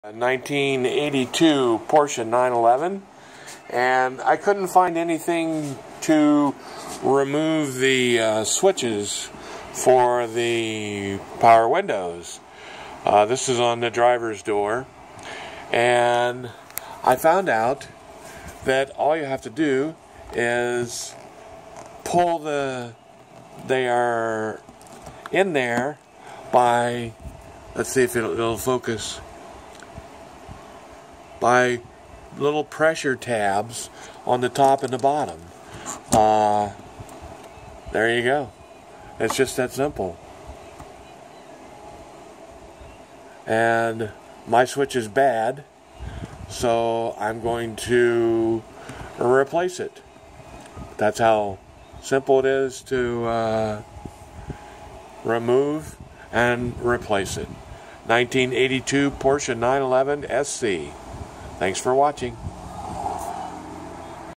A 1982 Porsche 911, and I couldn't find anything to remove the switches for the power windows. This is on the driver's door, and I found out that all you have to do is pull they are in there by, let's see if it'll focus, by little pressure tabs on the top and the bottom. There you go. It's just that simple. And my switch is bad, so I'm going to replace it. That's how simple it is to remove and replace it. 1982 Porsche 911 SC. Thanks for watching.